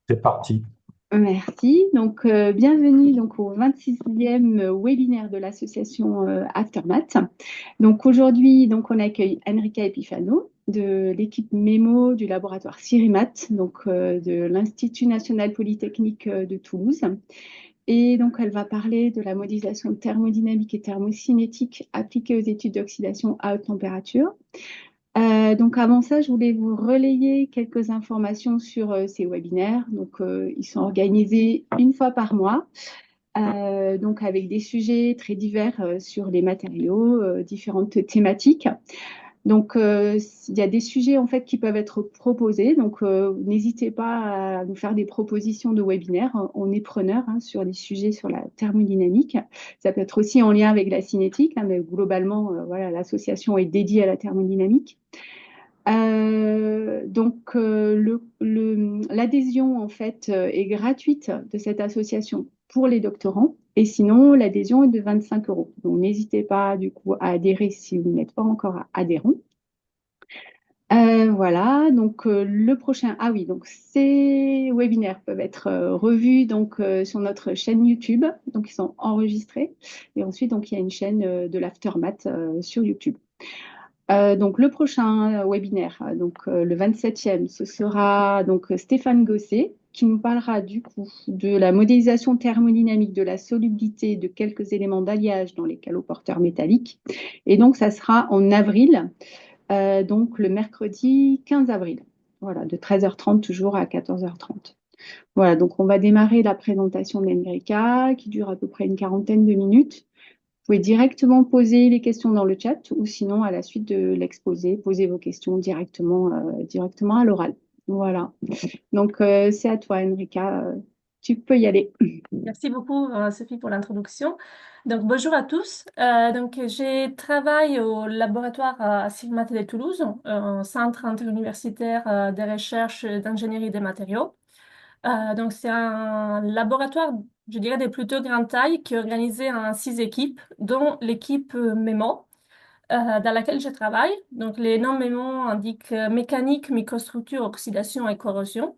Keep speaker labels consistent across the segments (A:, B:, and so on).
A: C'est parti.
B: Merci. Donc, bienvenue donc, au 26e webinaire de l'association Aftermath. Donc, aujourd'hui, donc, on accueille Enrica Epifano de l'équipe MEMO du laboratoire CIRIMAT, donc, de l'Institut national polytechnique de Toulouse. Et donc, elle va parler de la modélisation thermodynamique et thermocinétique appliquée aux études d'oxydation à haute température. Donc avant ça, je voulais vous relayer quelques informations sur ces webinaires. Donc, ils sont organisés une fois par mois, donc avec des sujets très divers sur les matériaux, différentes thématiques. Donc, il y a des sujets en fait qui peuvent être proposés. Donc, n'hésitez pas à nous faire des propositions de webinaires. On est preneur hein, sur les sujets sur la thermodynamique. Ça peut être aussi en lien avec la cinétique, hein, mais globalement, voilà, l'association est dédiée à la thermodynamique. L'adhésion en fait est gratuite de cette association pour les doctorants et sinon l'adhésion est de 25 euros. Donc n'hésitez pas du coup à adhérer si vous n'êtes pas encore adhérent. Voilà, donc le prochain, ah oui, donc ces webinaires peuvent être revus donc sur notre chaîne YouTube, donc ils sont enregistrés et ensuite donc il y a une chaîne de l'Aftermath sur YouTube. Donc le prochain webinaire, donc le 27e, ce sera donc Stéphane Gosset qui nous parlera du coup de la modélisation thermodynamique de la solubilité de quelques éléments d'alliage dans les caloporteurs métalliques. Et donc ça sera en avril, donc le mercredi 15 avril. Voilà, de 13h30 toujours à 14h30. Voilà, donc on va démarrer la présentation d'Enrica qui dure à peu près une quarantaine de minutes. Vous pouvez directement poser les questions dans le chat ou sinon, à la suite de l'exposé, posez vos questions directement à l'oral. Voilà. Donc, c'est à toi, Enrica. Tu peux y aller.
C: Merci beaucoup, Sophie, pour l'introduction. Donc, bonjour à tous. Je travaille au laboratoire à Sigmat de Toulouse, un centre interuniversitaire de recherche d'ingénierie des matériaux. C'est un laboratoire, je dirais, de plutôt grande taille qui est organisé en 6 équipes, dont l'équipe MEMO, dans laquelle je travaille. Donc, les noms MEMO indiquent mécanique, microstructure, oxydation et corrosion.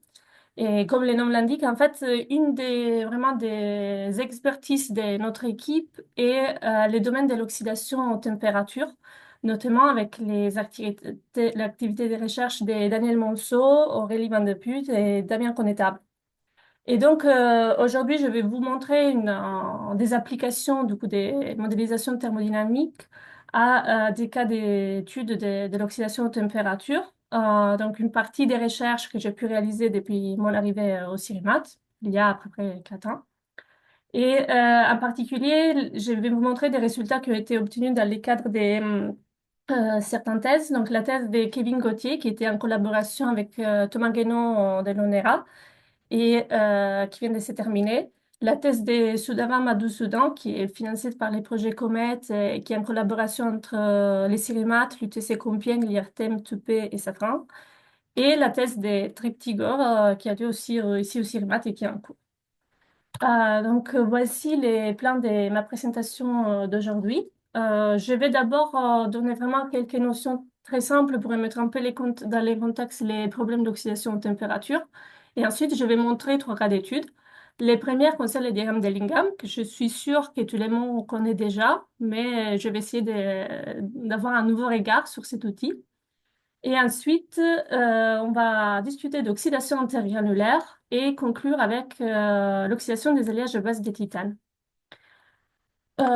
C: Et comme le nom l'indique, en fait, une des vraiment des expertises de notre équipe est le domaine de l'oxydation aux températures, notamment avec l'activité de recherche de Daniel Monceau, Aurélie Van de Putte et Damien Connétable. Et donc, aujourd'hui, je vais vous montrer des applications du coup, des modélisations thermodynamiques à des cas d'études de l'oxydation aux températures. Donc, une partie des recherches que j'ai pu réaliser depuis mon arrivée au CIRIMAT, il y a à peu près 4 ans. Et en particulier, je vais vous montrer des résultats qui ont été obtenus dans le cadre des certaines thèses. Donc, la thèse de Kevin Gauthier, qui était en collaboration avec Thomas Guénon de l'ONERA et qui vient de se terminer. La thèse de Soudava Madhu-Soudan, qui est financée par les projets COMET et qui est en collaboration entre les CIRIMAT, l'UTC Compiègne, l'IRTEM, TUPE et Safran. Et la thèse de Triptigor, qui a lieu aussi ici au CIRIMAT et qui est en cours. Voici les plans de ma présentation d'aujourd'hui. Je vais d'abord donner vraiment quelques notions très simples pour mettre un peu dans les contextes les problèmes d'oxydation aux températures. Et ensuite, je vais montrer 3 cas d'études. Les premières concernent le diagramme d'Ellingham, que je suis sûre que tout le monde connaît déjà, mais je vais essayer d'avoir un nouveau regard sur cet outil. Et ensuite, on va discuter d'oxydation intergranulaire et conclure avec l'oxydation des alliages de base de titane.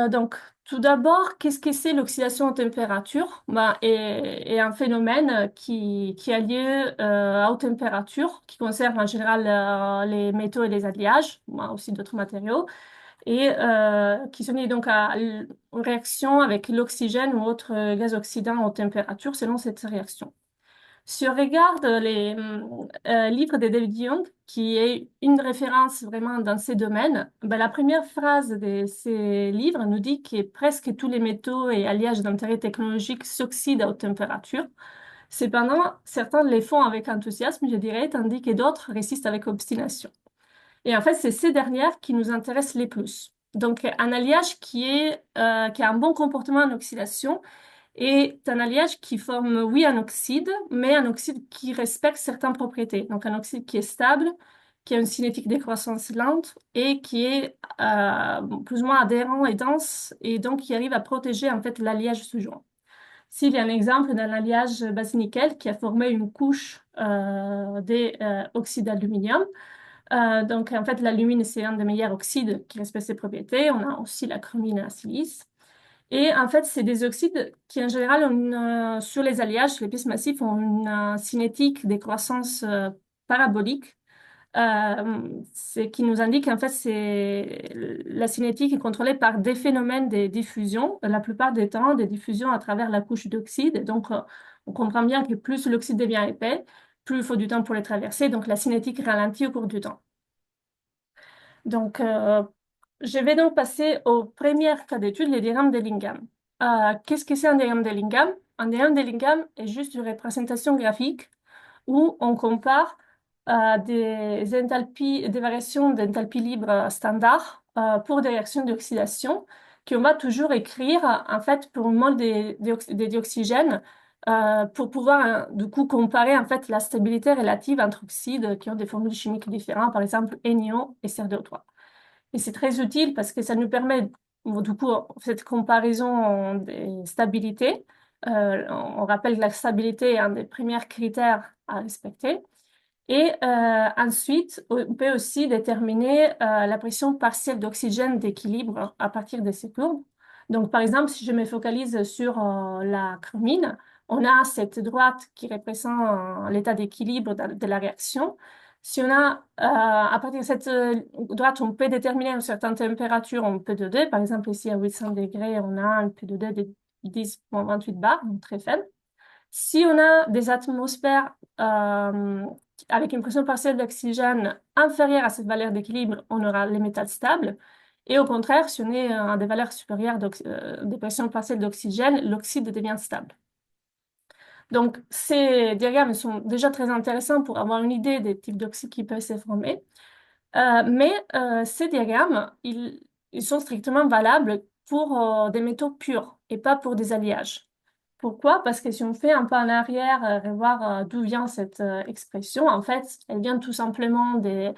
C: Donc, tout d'abord, qu'est-ce que c'est l'oxydation en température? Est un phénomène qui a lieu à haute température, qui concerne en général les métaux et les alliages, aussi d'autres matériaux, et qui se met donc à une réaction avec l'oxygène ou autres gaz oxydants en température selon cette réaction. Si on regarde les livres de David Young, qui est une référence vraiment dans ces domaines, la première phrase de ces livres nous dit que presque tous les métaux et alliages d'intérêt technologique s'oxydent à haute température. Cependant, certains les font avec enthousiasme, je dirais, tandis que d'autres résistent avec obstination. Et en fait, c'est ces dernières qui nous intéressent les plus. Donc, un alliage qui a un bon comportement en oxydation est un alliage qui forme, oui, un oxyde, mais un oxyde qui respecte certaines propriétés. Donc, un oxyde qui est stable, qui a une cinétique de croissance lente et qui est plus ou moins adhérent et dense, et donc qui arrive à protéger en fait l'alliage sous-joint. S'il y a un exemple d'un alliage base-nickel qui a formé une couche d'oxyde d'aluminium, donc, en fait, l'alumine, c'est un des meilleurs oxydes qui respecte ses propriétés. On a aussi la chromine et la silice. Et en fait, c'est des oxydes qui, en général, sur les alliages, les pistes massifs, ont une cinétique des croissances paraboliques. Ce qui nous indique, en fait, c'est la cinétique est contrôlée par des phénomènes de diffusion, la plupart des temps, des diffusions à travers la couche d'oxyde. Donc, on comprend bien que plus l'oxyde devient épais, plus il faut du temps pour les traverser. Donc, la cinétique ralentit au cours du temps. Donc, je vais donc passer au premier cas d'étude, les diagrammes d'Ellingham. Qu'est-ce que c'est un diagramme d'Ellingham? Un diagramme d'Ellingham est juste une représentation graphique où on compare des enthalpies, des variations d'enthalpie libre standard pour des réactions d'oxydation qu'on va toujours écrire en fait pour le mol des dioxygènes pour pouvoir du coup comparer en fait la stabilité relative entre oxydes qui ont des formules chimiques différentes, par exemple NiO et CrDO3. Et c'est très utile parce que ça nous permet, du coup, cette comparaison des stabilités. On rappelle que la stabilité est un des premiers critères à respecter. Et ensuite, on peut aussi déterminer la pression partielle d'oxygène d'équilibre à partir de ces courbes. Donc, par exemple, si je me focalise sur la chromine, on a cette droite qui représente l'état d'équilibre de la réaction. Si on a, à partir de cette droite, on peut déterminer une certaine température en P2, par exemple, ici à 800 degrés, on a un P2 de 10,28 bar, donc très faible. Si on a des atmosphères avec une pression partielle d'oxygène inférieure à cette valeur d'équilibre, on aura les métals stables. Et au contraire, si on est à des valeurs supérieures de pression partielle d'oxygène, l'oxyde devient stable. Donc, ces diagrammes sont déjà très intéressants pour avoir une idée des types d'oxydes qui peuvent se former. Mais ces diagrammes, ils sont strictement valables pour des métaux purs et pas pour des alliages. Pourquoi? Parce que si on fait un pas en arrière, revoir d'où vient cette expression, en fait, elle vient tout simplement des,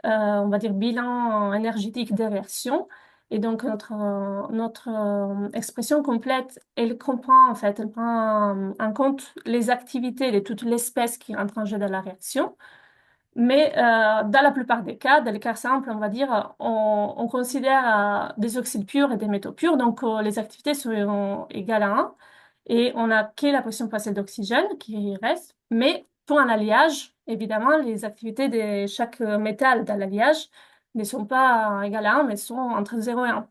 C: on va dire, bilans énergétiques des réactions. Et donc, notre expression complète, elle comprend, en fait, elle prend en compte les activités de toute l'espèce qui rentre en jeu dans la réaction. Mais dans la plupart des cas, dans les cas simples, on va dire, on considère des oxydes purs et des métaux purs, donc les activités sont égales à 1, et on n'a que la pression partielle d'oxygène qui reste, mais pour un alliage, évidemment, les activités de chaque métal dans l'alliage ne sont pas égales à 1, mais sont entre 0 et 1.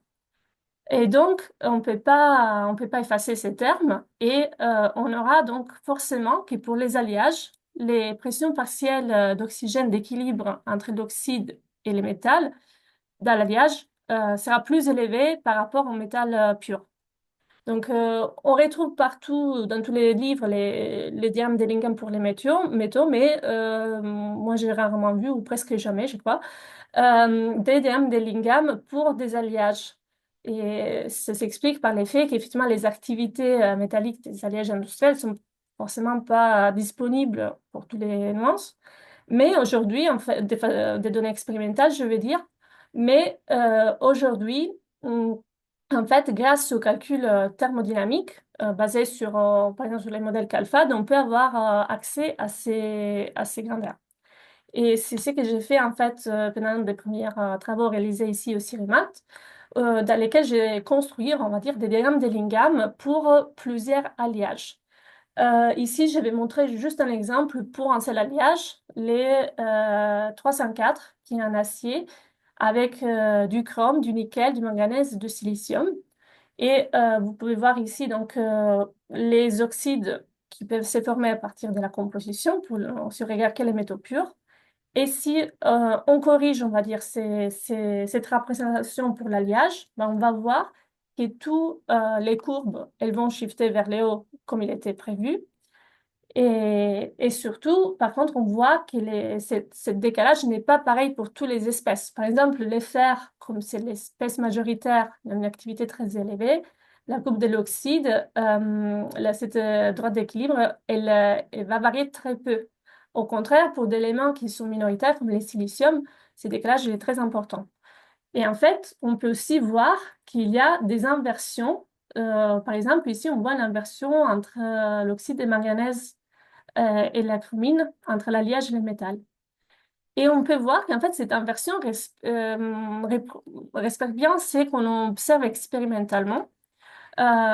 C: Et donc, on peut pas effacer ces termes et on aura donc forcément que pour les alliages, les pressions partielles d'oxygène d'équilibre entre l'oxyde et les métals dans l'alliage sera plus élevée par rapport au métal pur. Donc, on retrouve partout dans tous les livres les diagrammes d'Ellingham pour les métaux, mais moi j'ai rarement vu, ou presque jamais, je crois, des diagrammes d'Ellingham pour des alliages. Et ça s'explique par le fait qu'effectivement, les activités métalliques des alliages industriels sont forcément pas disponibles pour toutes les nuances. Mais aujourd'hui, en fait, des données expérimentales, je veux dire, mais aujourd'hui, en fait, grâce au calcul thermodynamique basé sur, par exemple, sur les modèles CALFAD, on peut avoir accès à ces grandeurs. Et c'est ce que j'ai fait en fait pendant des premiers travaux réalisés ici au CIRIMAT, dans lesquels j'ai construit, on va dire, des diagrammes d'Ellingham pour plusieurs alliages. Ici, je vais montrer juste un exemple pour un seul alliage, les 304, qui est un acier avec du chrome, du nickel, du manganèse, du silicium. Et vous pouvez voir ici donc les oxydes qui peuvent se former à partir de la composition pour si on regarde quels métaux purs. Et si on corrige, on va dire, cette représentation pour l'alliage, ben, on va voir que toutes les courbes, elles vont shifter vers le haut comme il était prévu. Et surtout, par contre, on voit que ce décalage n'est pas pareil pour toutes les espèces. Par exemple, les fers, comme c'est l'espèce majoritaire, il y a une activité très élevée. La courbe de l'oxyde, cette droite d'équilibre, elle va varier très peu. Au contraire, pour des éléments qui sont minoritaires, comme les silicium, ce décalage est très important. Et en fait, on peut aussi voir qu'il y a des inversions. Par exemple, ici, on voit une inversion entre l'oxyde de manganèse et la chromine, entre l'alliage et le métal. Et on peut voir qu'en fait, cette inversion respecte bien ce qu'on observe expérimentalement.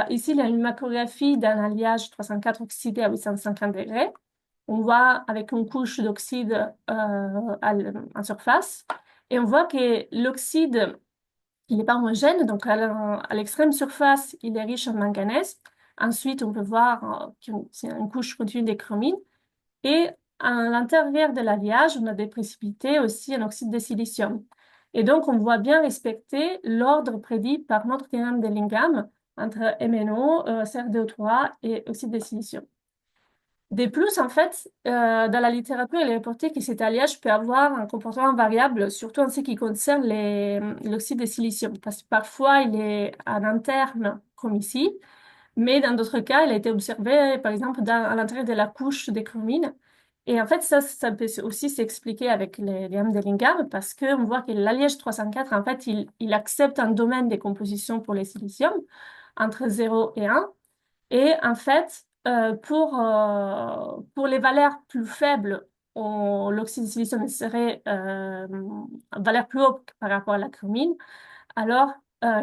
C: Ici, il y a une macrographie d'un alliage 304 oxydé à 850 degrés. On voit avec une couche d'oxyde en surface. Et on voit que l'oxyde, il n'est pas homogène. Donc, à l'extrême surface, il est riche en manganèse. Ensuite, on peut voir que c'est une couche continue de chromine. Et à l'intérieur de l'alliage, on a des précipités aussi en oxyde de silicium. Et donc, on voit bien respecter l'ordre prédit par notre théorème de Lingham entre MnO, CrDO3 et oxyde de silicium. De plus, en fait, dans la littérature, il est reporté que cet alliage peut avoir un comportement variable, surtout en ce qui concerne l'oxyde de silicium, parce que parfois, il est en interne, comme ici, mais dans d'autres cas, il a été observé, par exemple, à l'intérieur de la couche des chromines. Et en fait, ça peut aussi s'expliquer avec les gammes de Lingham, parce qu'on voit que l'alliage 304, en fait, il accepte un domaine de composition pour les silicium entre 0 et 1. Et en fait, pour les valeurs plus faibles, l'oxyde de silicium serait valeur plus haute par rapport à la chromine, alors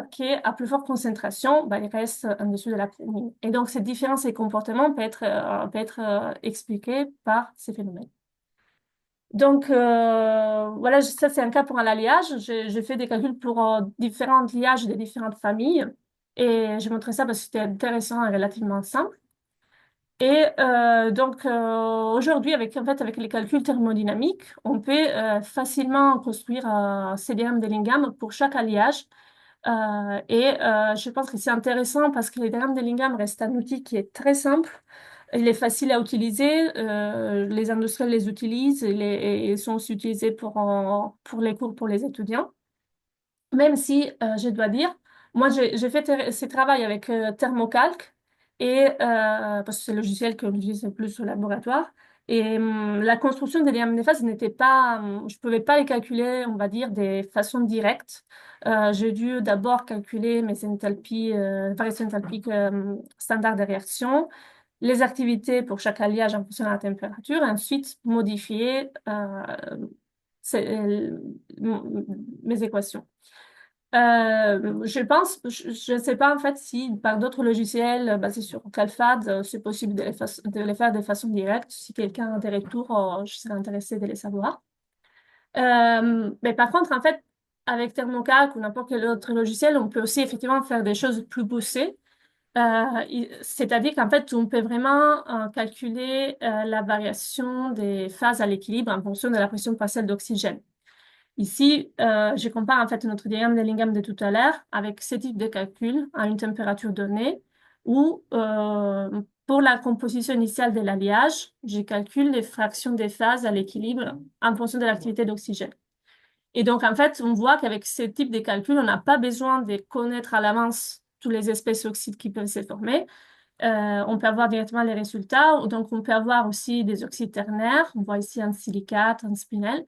C: qu'à plus forte concentration, bah, il reste en dessous de la chromine. Et donc, cette différence de comportement peut être expliquée par ces phénomènes. Donc, voilà, ça c'est un cas pour un alliage. J'ai fait des calculs pour différents liages de différentes familles et j'ai montré ça parce que c'était intéressant et relativement simple. Et donc aujourd'hui, en fait, avec les calculs thermodynamiques, on peut facilement construire ces diagrammes de Lingham pour chaque alliage. Je pense que c'est intéressant parce que les diagrammes de Lingham restent un outil qui est très simple. Il est facile à utiliser. Les industriels les utilisent et ils sont aussi utilisés pour les cours pour les étudiants. Même si, je dois dire, moi, j'ai fait ces travaux avec Thermocalc, parce que c'est le logiciel que j'utilise le plus au laboratoire. Et la construction des diagrammes des phases n'était pas, je ne pouvais pas les calculer, on va dire, de façon directe. J'ai dû d'abord calculer mes enthalpies, variations enthalpiques standard de réaction, les activités pour chaque alliage en fonction de la température, et ensuite modifier mes équations. Je ne sais pas en fait si par d'autres logiciels basés sur CalFAD, c'est possible de les faire de façon directe. Si quelqu'un a des retours, je serais intéressée de les savoir. Mais par contre, en fait, avec Thermocalc ou n'importe quel autre logiciel, on peut aussi effectivement faire des choses plus poussées. C'est-à-dire qu'en fait, on peut vraiment calculer la variation des phases à l'équilibre en fonction de la pression partielle d'oxygène. Ici, je compare en fait notre diagramme de Lingham de tout à l'heure avec ce type de calcul à une température donnée où, pour la composition initiale de l'alliage, je calcule les fractions des phases à l'équilibre en fonction de l'activité d'oxygène. Et donc, en fait, on voit qu'avec ce type de calcul, on n'a pas besoin de connaître à l'avance toutes les espèces d'oxydes qui peuvent se former. On peut avoir directement les résultats. Donc, on peut avoir aussi des oxydes ternaires. On voit ici un silicate, un spinel.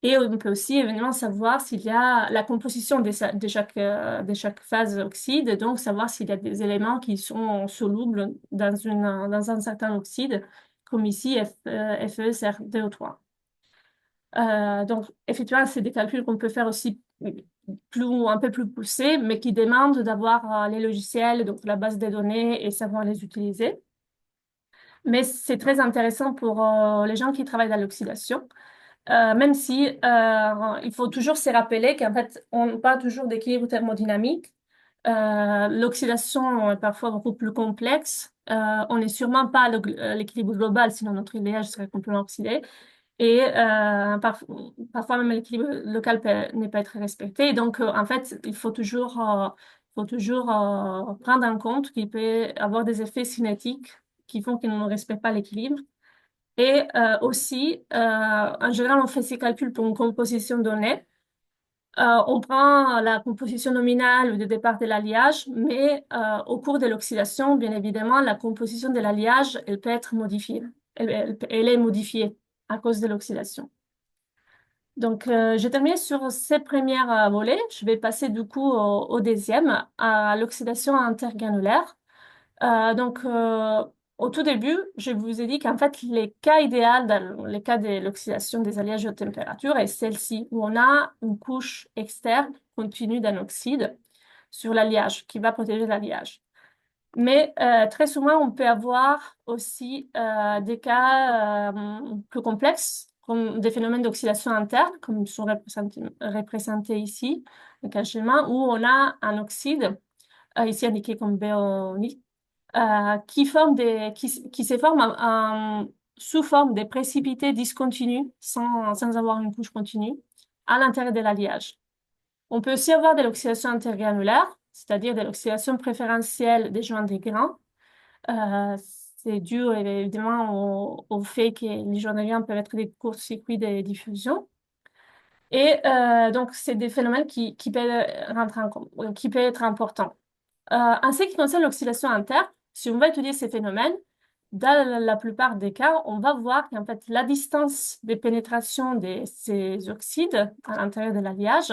C: Et on peut aussi évidemment savoir s'il y a la composition de chaque phase oxyde, donc savoir s'il y a des éléments qui sont solubles dans un certain oxyde, comme ici FeSrDO3. Donc, effectivement, c'est des calculs qu'on peut faire aussi un peu plus poussés, mais qui demandent d'avoir les logiciels, donc la base des données et savoir les utiliser. Mais c'est très intéressant pour les gens qui travaillent dans l'oxydation. Même si il faut toujours se rappeler qu'en fait, on parle toujours d'équilibre thermodynamique. L'oxydation est parfois beaucoup plus complexe. On n'est sûrement pas à l'équilibre global, sinon notre alliage serait complètement oxydé. Et parfois même l'équilibre local n'est pas être respecté. Et donc, en fait, il faut toujours prendre en compte qu'il peut y avoir des effets cinétiques qui font qu'il ne respecte pas l'équilibre. Et aussi, en général, on fait ces calculs pour une composition donnée. On prend la composition nominale de départ de l'alliage, mais au cours de l'oxydation, bien évidemment, la composition de l'alliage, elle peut être modifiée. Elle est modifiée. à cause de l'oxydation. Donc, j'ai terminé sur ces premières volets. Je vais passer du coup au deuxième, à l'oxydation intergranulaire. Donc, au tout début, je vous ai dit qu'en fait, les cas idéaux dans les cas de l'oxydation des alliages haute température est celle-ci, où on a une couche externe continue d'un oxyde sur l'alliage qui va protéger l'alliage. Mais très souvent, on peut avoir aussi des cas plus complexes, comme des phénomènes d'oxydation interne, comme ils sont représentés ici, donc un schéma où on a un oxyde, ici indiqué comme béonite, qui se forment sous forme de précipités discontinus, sans avoir une couche continue, à l'intérieur de l'alliage. On peut aussi avoir de l'oxydation intergranulaire, c'est-à-dire de l'oxydation préférentielle des joints des grains. Euh, c'est dû évidemment au fait que les joints des grains peuvent être des courts-circuits de diffusion. Et donc, c'est des phénomènes qui peuvent qui peuvent être importants. En ce qui concerne l'oxydation interne, si on va étudier ces phénomènes, dans la plupart des cas, on va voir qu'en fait, la distance de pénétration de ces oxydes à l'intérieur de l'alliage,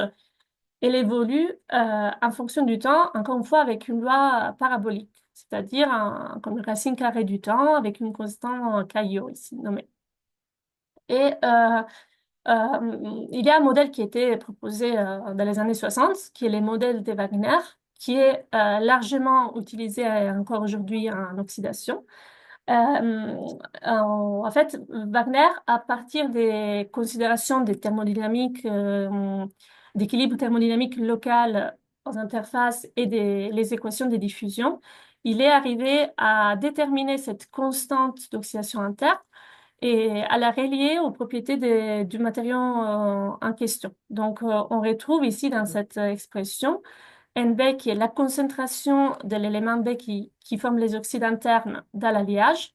C: elle évolue en fonction du temps, encore une fois, avec une loi parabolique, c'est-à-dire comme une racine carrée du temps avec une constante Caillot ici nommée. Et il y a un modèle qui a été proposé dans les années 60, qui est le modèle de Wagner, qui est largement utilisé encore aujourd'hui en oxydation. En fait, Wagner, à partir des considérations des thermodynamiques, d'équilibre thermodynamique local aux interfaces et les équations de diffusion, il est arrivé à déterminer cette constante d'oxydation interne et à la relier aux propriétés du matériau en question. Donc, on retrouve ici dans cette expression NB qui est la concentration de l'élément B qui forme les oxydes internes dans l'alliage,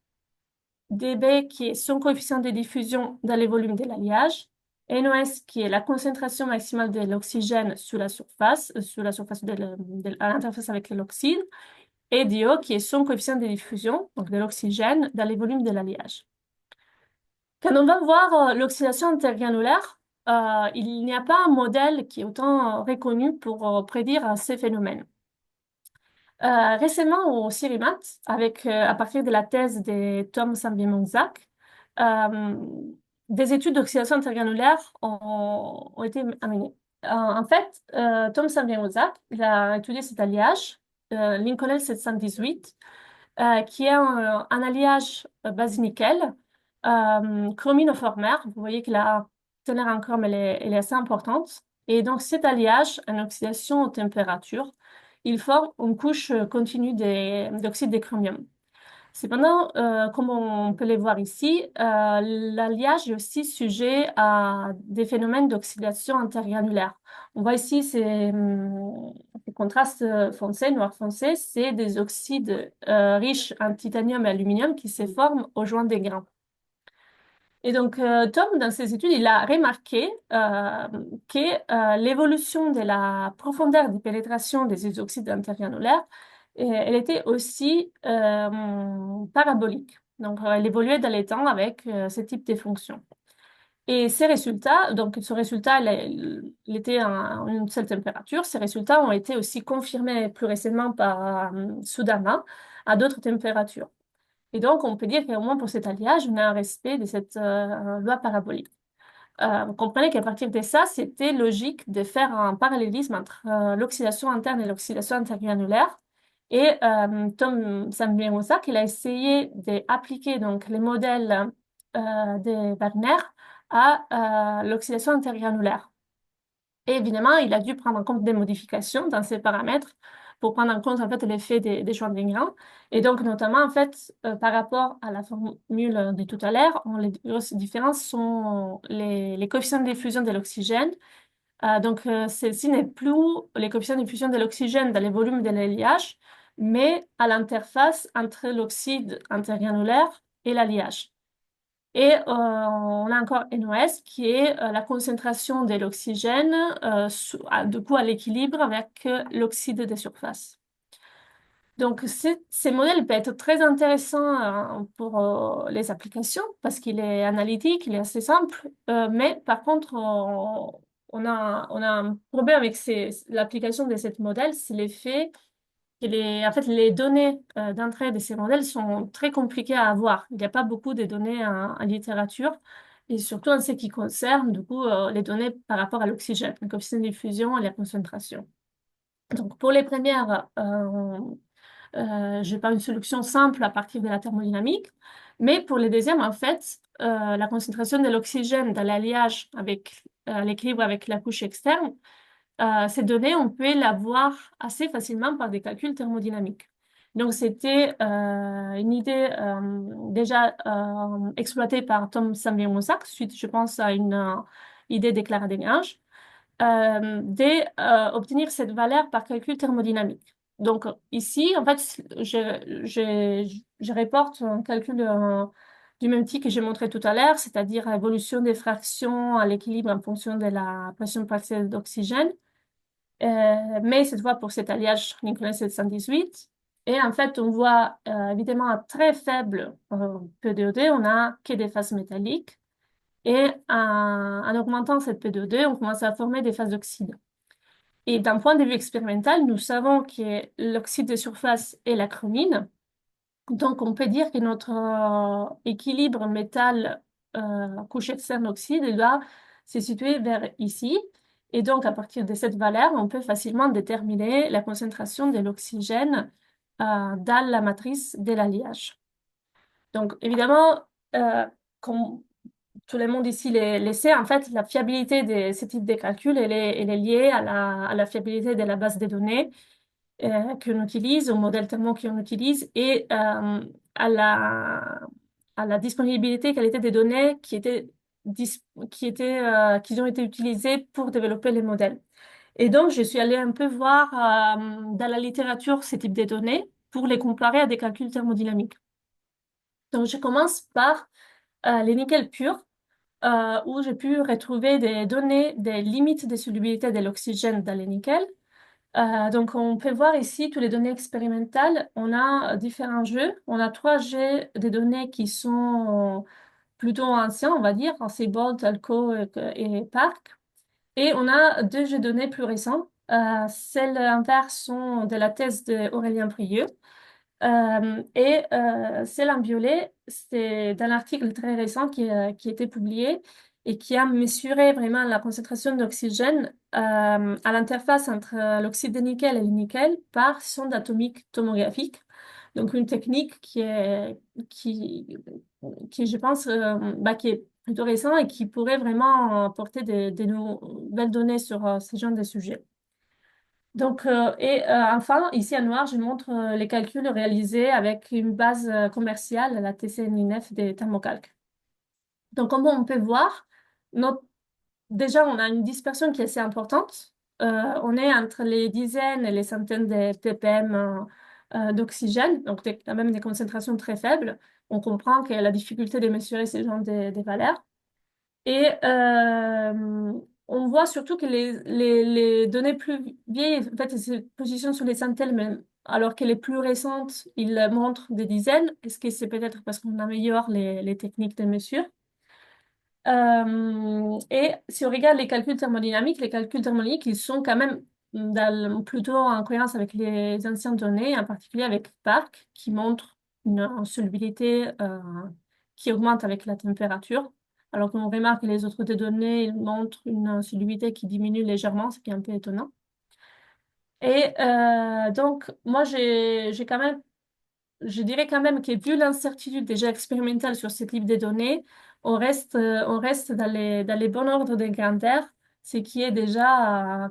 C: dB qui est son coefficient de diffusion dans le volume de l'alliage, NOS qui est la concentration maximale de l'oxygène sur la surface à l'interface avec l'oxyde, et DO qui est son coefficient de diffusion, donc de l'oxygène, dans les volumes de l'alliage. Quand on va voir l'oxydation intergranulaire, il n'y a pas un modèle qui est autant reconnu pour prédire ces phénomènes. Récemment au CIRIMAT, à partir de la thèse de Tom Sambimonzak, euh, des études d'oxydation intergranulaire ont été amenées. En fait, Tom Sambimonzak, il a étudié cet alliage, Lincoln 718, qui est un alliage base nickel, chrominoformère. Vous voyez que la teneur en chrome, elle est assez importante. Et donc, cet alliage, en oxydation aux températures, il forme une couche continue d'oxyde de chromium. Cependant, comme on peut le voir ici, l'alliage est aussi sujet à des phénomènes d'oxydation intergranulaire. On voit ici ces contrastes foncés, noir foncé, c'est des oxydes riches en titanium et aluminium qui se forment aux joints des grains. Et donc, Tom, dans ses études, il a remarqué que l'évolution de la profondeur de pénétration des oxydes intergranulaires, elle était aussi parabolique. Donc, elle évoluait dans les temps avec ce type de fonction. Et ces résultats, donc ce résultat, il était à une seule température. Ces résultats ont été aussi confirmés plus récemment par Sudama à d'autres températures. Et donc, on peut dire qu'au moins pour cet alliage, on a un respect de cette loi parabolique. Vous comprenez qu'à partir de ça, c'était logique de faire un parallélisme entre l'oxydation interne et l'oxydation intergranulaire. Et Tom Sambirosak, il a essayé d'appliquer donc les modèles de Wagner à l'oxydation intergranulaire. Et évidemment, il a dû prendre en compte des modifications dans ces paramètres pour prendre en compte en fait l'effet des joints de grains. Et donc notamment en fait par rapport à la formule de tout à l'heure, les grosses différences sont les coefficients de diffusion de l'oxygène. Donc celle-ci n'est plus les coefficients de diffusion de l'oxygène dans les volumes de l'alliage, mais à l'interface entre l'oxyde intergranulaire et l'alliage. Et on a encore NOS qui est la concentration de l'oxygène du coup à l'équilibre avec l'oxyde de surface. Donc, ces modèles peuvent être très intéressants pour les applications parce qu'il est analytique, il est assez simple. Mais par contre, on a un problème avec l'application de ces modèles, c'est l'effet que en fait, les données d'entrée de ces modèles sont très compliquées à avoir. Il n'y a pas beaucoup de données en littérature et surtout en ce qui concerne, du coup, les données par rapport à l'oxygène, le coefficient de diffusion et la concentration. Donc, pour les premières, j'ai pas une solution simple à partir de la thermodynamique, mais pour les deuxièmes, en fait, la concentration de l'oxygène dans l'alliage avec l'équilibre avec la couche externe, ces données, on peut l'avoir assez facilement par des calculs thermodynamiques. Donc, c'était une idée déjà exploitée par Tom Sambier-Moussak, suite, je pense, à une idée de Clara Desgrange d'obtenir cette valeur par calcul thermodynamique. Donc ici, en fait, je reporte un calcul du même type que j'ai montré tout à l'heure, c'est-à-dire évolution des fractions à l'équilibre en fonction de la pression partielle d'oxygène, mais cette fois pour cet alliage Nicolas 718. Et en fait, on voit évidemment un très faible PDO2, on n'a que des phases métalliques. Et en augmentant cette P2O2, on commence à former des phases d'oxyde. Et d'un point de vue expérimental, nous savons que l'oxyde de surface est la chromine. Donc, on peut dire que notre équilibre métal couche externe oxyde il doit se situer vers ici. Et donc, à partir de cette valeur, on peut facilement déterminer la concentration de l'oxygène dans la matrice de l'alliage. Donc, évidemment, comme tout le monde ici les sait, en fait, la fiabilité de ce type de calcul, elle est liée à la fiabilité de la base de données qu'on utilise, au modèle thermo qu'on utilise et à à la disponibilité, qualité des données qui ont été utilisées pour développer les modèles. Et donc, je suis allée un peu voir dans la littérature ces types de données pour les comparer à des calculs thermodynamiques. Donc, je commence par les nickels purs où j'ai pu retrouver des données des limites de solubilité de l'oxygène dans les nickels. Donc, on peut voir ici toutes les données expérimentales. On a différents jeux. On a 3G des données qui sont plutôt anciens, on va dire, Seaboard, Alco et Parc. Et on a 2 jeux de données plus récents. Celles inverses sont de la thèse d'Aurélien Prieux. Celle en violet, c'est d'un article très récent qui a été publié et qui a mesuré vraiment la concentration d'oxygène à l'interface entre l'oxyde de nickel et le nickel par sonde atomique tomographique. Donc une technique qui je pense, qui est plutôt récente et qui pourrait vraiment apporter des nouvelles données sur ce genre de sujet. Donc, enfin, ici à noir, je montre les calculs réalisés avec une base commerciale, la TCNINF des thermocalques. Donc, comme on peut voir, déjà, on a une dispersion qui est assez importante. On est entre les dizaines et les centaines de ppm d'oxygène, donc quand même des concentrations très faibles. On comprend que la difficulté de mesurer ce genre de valeurs. Et on voit surtout que les données plus vieilles, en fait, elles se positionnent sur les centaines, mais alors que les plus récentes, ils montrent des dizaines. Est-ce que c'est peut-être parce qu'on améliore les techniques de mesure? Et si on regarde les calculs thermodynamiques, ils sont quand même plutôt en cohérence avec les anciennes données, en particulier avec Parc, qui montre une solubilité qui augmente avec la température, alors qu'on remarque que les autres données ils montrent une solubilité qui diminue légèrement, ce qui est un peu étonnant. Et donc, moi, j'ai quand même je dirais quand même que vu l'incertitude déjà expérimentale sur ce type de données, on reste dans les bons ordres de grandeur, ce qui est déjà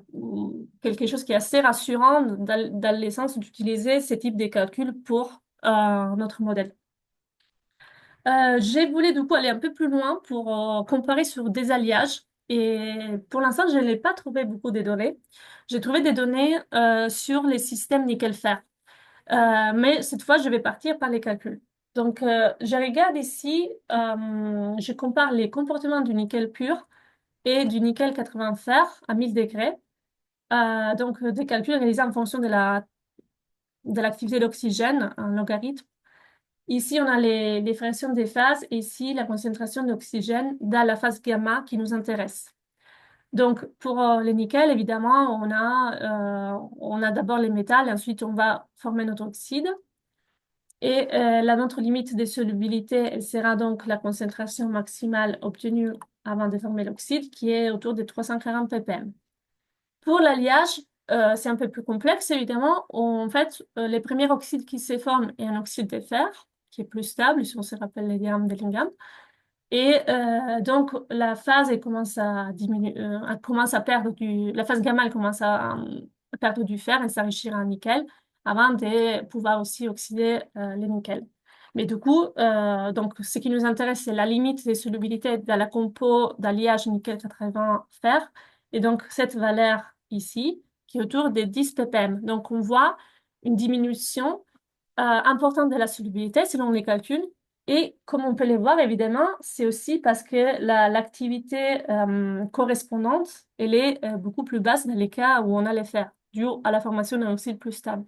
C: quelque chose qui est assez rassurant dans le sens d'utiliser ce type de calcul pour notre modèle. J'ai voulu du coup aller un peu plus loin pour comparer sur des alliages. Et pour l'instant, je n'ai pas trouvé beaucoup de données. J'ai trouvé des données sur les systèmes nickel-fer. Mais cette fois, je vais partir par les calculs. Donc, je regarde ici, je compare les comportements du nickel pur et du nickel 80 fer à 1000 degrés. Donc, des calculs réalisés en fonction de de l'activité d'oxygène, un logarithme. Ici, on a les fractions des phases et ici, la concentration d'oxygène dans la phase gamma qui nous intéresse. Donc, pour le nickel, évidemment, on a d'abord les métals, et ensuite, on va former notre oxyde. Et notre limite de solubilité, elle sera donc la concentration maximale obtenue avant de former l'oxyde, qui est autour de 340 ppm. Pour l'alliage, c'est un peu plus complexe, évidemment. En fait, les premiers oxydes qui se forment est un oxyde de fer, qui est plus stable, si on se rappelle les diagrammes de Lingam. Et donc, la phase, elle commence à diminuer, elle commence à perdre la phase gamma, elle commence à perdre du fer et s'enrichir en nickel avant de pouvoir aussi oxyder le nickel. Mais du coup, donc, ce qui nous intéresse, c'est la limite des solubilités dans la compo d'alliage nickel 80 fer. Et donc, cette valeur ici, qui est autour des 10 ppm. Donc, on voit une diminution importante de la solubilité selon les calculs. Et comme on peut le voir, évidemment, c'est aussi parce que l'activité correspondante, elle est beaucoup plus basse dans les cas où on a les fers, dû à la formation d'un oxyde plus stable.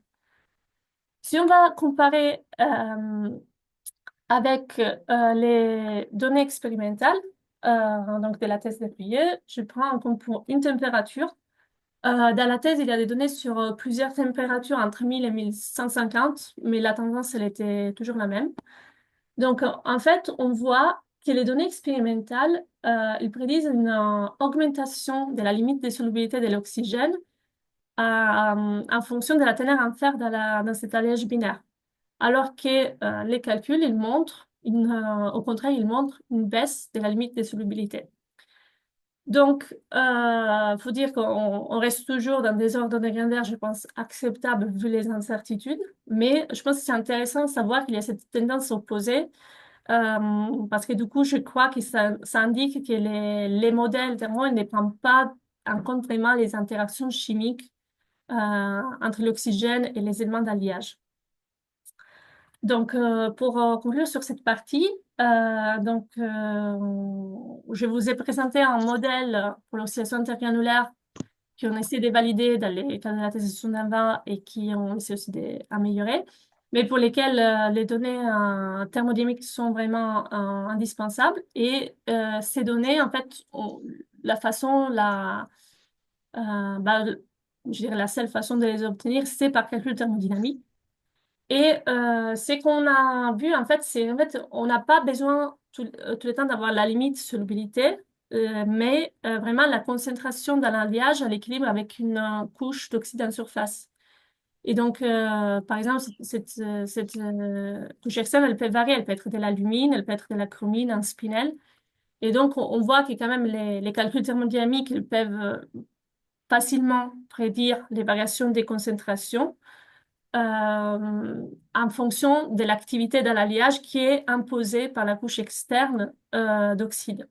C: Si on va comparer avec les données expérimentales, donc de la thèse de Brieux, je prends en compte pour une température. Dans la thèse, il y a des données sur plusieurs températures entre 1000 et 1150, mais la tendance, elle était toujours la même. Donc, en fait, on voit que les données expérimentales, ils prédisent une augmentation de la limite de solubilité de l'oxygène en fonction de la teneur en fer dans cet alliage binaire. Alors que les calculs, ils montrent, au contraire, ils montrent une baisse de la limite de solubilité. Donc, faut dire qu'on reste toujours dans des ordres de grandeur, je pense, acceptables vu les incertitudes. Mais je pense que c'est intéressant de savoir qu'il y a cette tendance opposée parce que du coup, je crois que ça indique que les modèles thermo ne prennent pas en compte vraiment les interactions chimiques entre l'oxygène et les éléments d'alliage. Donc, pour conclure sur cette partie, je vous ai présenté un modèle pour l'oscillation intergranulaire qui ont essayé de valider dans les cas de la thèse d'Inva et qui ont essayé aussi d'améliorer, mais pour lesquels les données thermodynamiques sont vraiment indispensables. Et ces données, en fait, la façon, bah, je dirais la seule façon de les obtenir, c'est par calcul thermodynamique. Et ce qu'on a vu, en fait, c'est en fait, on n'a pas besoin tout le temps d'avoir la limite solubilité, mais vraiment la concentration dans l'alliage à l'équilibre avec une couche d'oxyde en surface. Et donc, par exemple, cette couche externe, elle peut varier, elle peut être de l'alumine, elle peut être de la chromine, un spinel. Et donc, on voit que quand même les calculs thermodynamiques, ils peuvent facilement prédire les variations des concentrations en fonction de l'activité de l'alliage qui est imposée par la couche externe d'oxyde.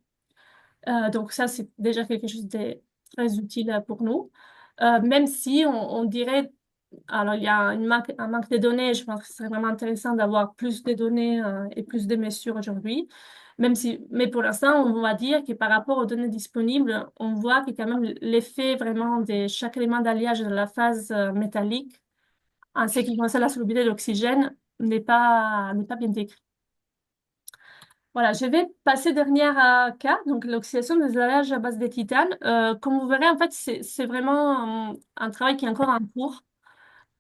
C: Donc ça, c'est déjà quelque chose de très utile pour nous. Même si on dirait, alors il y a un manque de données, je pense que ce serait vraiment intéressant d'avoir plus de données et plus de mesures aujourd'hui. Mais pour l'instant, on va dire que par rapport aux données disponibles, on voit que quand même l'effet vraiment de chaque élément d'alliage de la phase métallique en ce qui concerne la solubilité de l'oxygène, n'est pas bien décrit. Voilà, je vais passer dernier cas, donc l'oxydation des alliages à base de titane. Comme vous verrez, en fait, c'est vraiment un travail qui est encore en cours.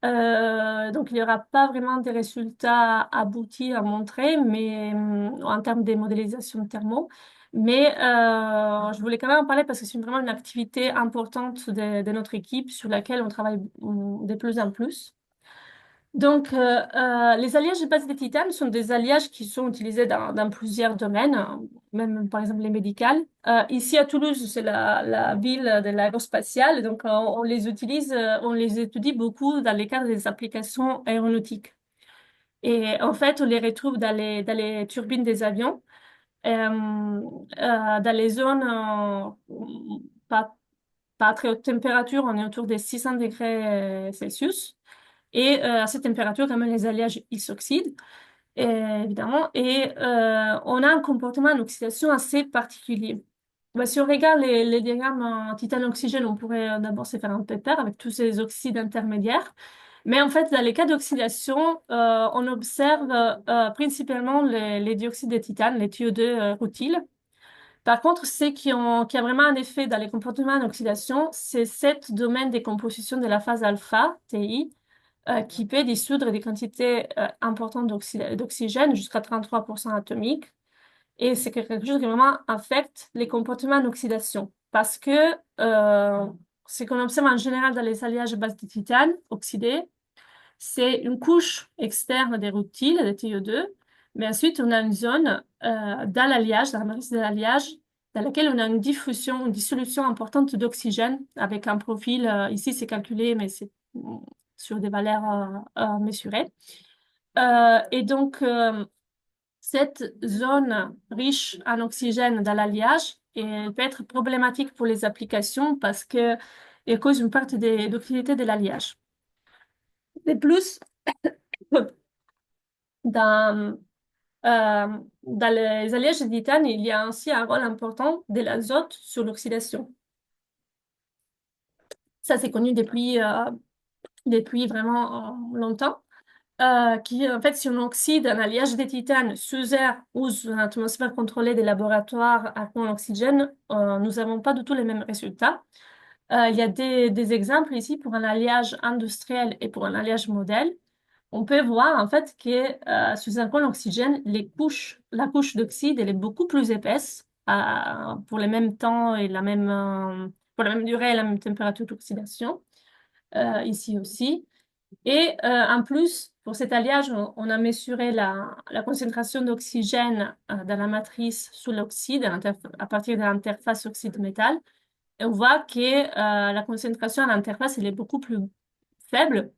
C: Donc, il n'y aura pas vraiment des résultats aboutis à montrer, mais en termes de modélisation thermo. Mais je voulais quand même en parler parce que c'est vraiment une activité importante de notre équipe sur laquelle on travaille de plus en plus. Donc, les alliages de base de titane sont des alliages qui sont utilisés dans plusieurs domaines, même par exemple les médicales. Ici à Toulouse, c'est la ville de l'aérospatiale, donc on les utilise, on les étudie beaucoup dans le cadre des applications aéronautiques. Et en fait, on les retrouve dans les turbines des avions, dans les zones pas, pas à très haute température, on est autour des 600 degrés Celsius. Et à cette température, quand même, les alliages, ils s'oxydent, évidemment. Et on a un comportement d'oxydation assez particulier. Bah, si on regarde les diagrammes en titane-oxygène, on pourrait d'abord se faire un pépère avec tous ces oxydes intermédiaires. Mais en fait, dans les cas d'oxydation, on observe principalement les dioxydes de titane, les TiO2 rutiles. Par contre, qui a vraiment un effet dans les comportements d'oxydation, c'est sept domaines des compositions de la phase alpha, TI, qui peut dissoudre des quantités importantes d'oxygène, jusqu'à 33% atomique. Et c'est quelque chose qui vraiment affecte les comportements d'oxydation. Parce que ce qu'on observe en général dans les alliages à base de titane oxydé, c'est une couche externe des rutiles, des TiO2, mais ensuite on a une zone dans l'alliage, dans la matrice de l'alliage, dans laquelle on a une diffusion, une dissolution importante d'oxygène avec un profil, ici c'est calculé, mais c'est sur des valeurs mesurées. Et donc, cette zone riche en oxygène dans l'alliage elle peut être problématique pour les applications parce que elle cause une perte d'utilité de l'alliage. De plus, dans, dans les alliages de titane, il y a aussi un rôle important de l'azote sur l'oxydation. Ça, c'est connu depuis vraiment longtemps. En fait, si on oxyde un alliage de titane sous air ou sous une atmosphère contrôlée des laboratoires à fond oxygène, nous n'avons pas du tout les mêmes résultats. Il y a des exemples ici pour un alliage industriel et pour un alliage modèle. On peut voir en fait que sous un cône oxygène, la couche d'oxyde, elle est beaucoup plus épaisse pour le même temps et pour la même durée et la même température d'oxydation. Ici aussi. Et en plus, pour cet alliage, on a mesuré la concentration d'oxygène dans la matrice sous l'oxyde à partir de l'interface oxyde-métal. Et on voit que la concentration à l'interface, elle est beaucoup plus faible